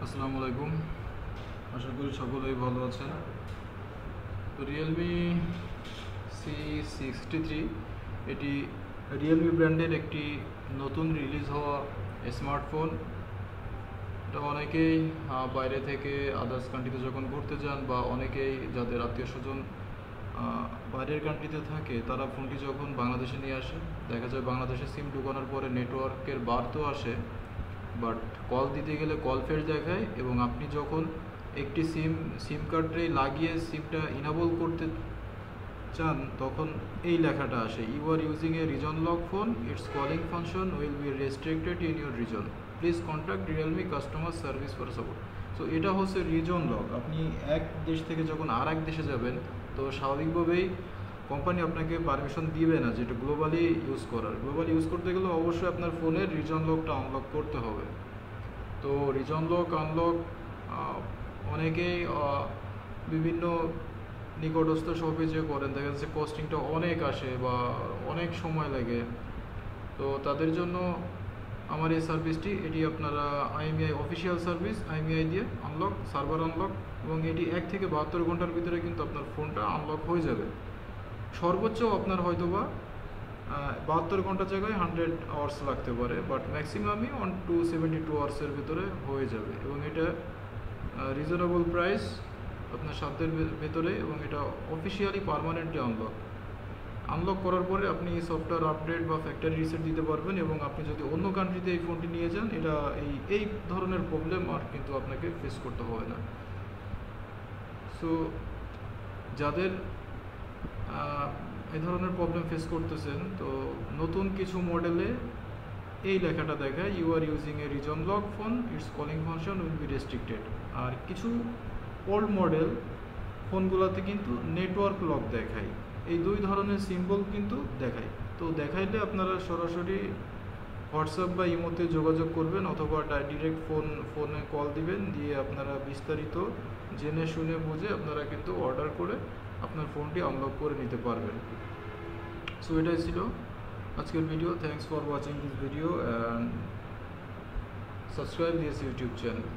আসসালামু আলাইকুম। আশা করি সকলেই ভালো আছেন। তো রিয়েলমি C63 এটি রিয়েলমি ব্র্যান্ডের একটি নতুন রিলিজ হওয়া স্মার্টফোন। এটা অনেকেই বাইরে থেকে আদার্স কান্ট্রিতে যখন ঘুরতে যান বা অনেকেই যাদের আত্মীয় স্বজন বাইরের কান্ট্রিতে থাকে তারা ফোনটি যখন বাংলাদেশে নিয়ে আসে, দেখা যায় বাংলাদেশে সিম ঢুকানোর পরে নেটওয়ার্কের বার তো আসে, বাট কল দিতে গেলে কল ফেল দেখায় এবং আপনি যখন একটি সিম কার্ডে লাগিয়ে সিমটা ইনাবল করতে চান তখন এই লেখাটা আসে, you are using a region lock phone, its calling function will be restricted in your region, please contact Realme customer service for support. So এটা হচ্ছে রিজন লক। আপনি এক দেশ থেকে যখন আর এক দেশে যাবেন তো স্বাভাবিকভাবেই কোম্পানি আপনাকে পারমিশন দিবে না যেটা গ্লোবালি ইউজ করার। গ্লোবালি ইউজ করতে গেলে অবশ্যই আপনার ফোনের রিজন লকটা আনলক করতে হবে। তো রিজন লক আনলক অনেকেই বিভিন্ন নিকটস্থ শপে যে করেন, দেখা যাচ্ছে কস্টিংটা অনেক আসে বা অনেক সময় লাগে। তো তাদের জন্য আমার এই সার্ভিসটি, এটি আপনারা IMEI অফিসিয়াল সার্ভিস, IMEI দিয়ে আনলক, সার্ভার আনলক, এবং এটি 1 থেকে 72 ঘন্টার ভিতরে কিন্তু আপনার ফোনটা আনলক হয়ে যাবে। সর্বোচ্চ আপনার হয়তোবা 72 ঘন্টার জায়গায় 100 আওয়ার্স লাগতে পারে, বাট ম্যাক্সিমামই 1 to 72 আওয়ার্সের ভিতরে হয়ে যাবে। এবং এটা রিজনেবল প্রাইস, আপনার সাধ্যের ভেতরে, এবং এটা অফিসিয়ালি পার্মানেন্টলি আনলক করার পরে আপনি সফটওয়্যার আপডেট বা ফ্যাক্টরি রিসেট দিতে পারবেন। এবং আপনি যদি অন্য কান্ট্রিতে এই ফোনটি নিয়ে যান, এটা এই ধরনের প্রবলেম আর কিন্তু আপনাকে ফেস করতে হবে না। সো যাদের এই ধরনের প্রবলেম ফেস করতেছেন, তো নতুন কিছু মডেলে এই লেখাটা দেখায়, you are using a region lock phone, its calling function will be restricted. আর কিছু ওল্ড মডেল ফোনগুলোতে কিন্তু নেটওয়ার্ক লক দেখায়। এই দুই ধরনের সিম্বল কিন্তু দেখায়। তো দেখাইলে আপনারা সরাসরি হোয়াটসঅ্যাপ বা ইমোতে যোগাযোগ করবেন, অথবা ডিরেক্ট ফোনে কল দিবেন, দিয়ে আপনারা বিস্তারিত জেনে শুনে বুঝে আপনারা কিন্তু অর্ডার করে আপনার ফোনটি আনলক করে নিতে পারবেন। সো এটাই ছিল আজকের video. Thanks for watching this video and subscribe this YouTube channel.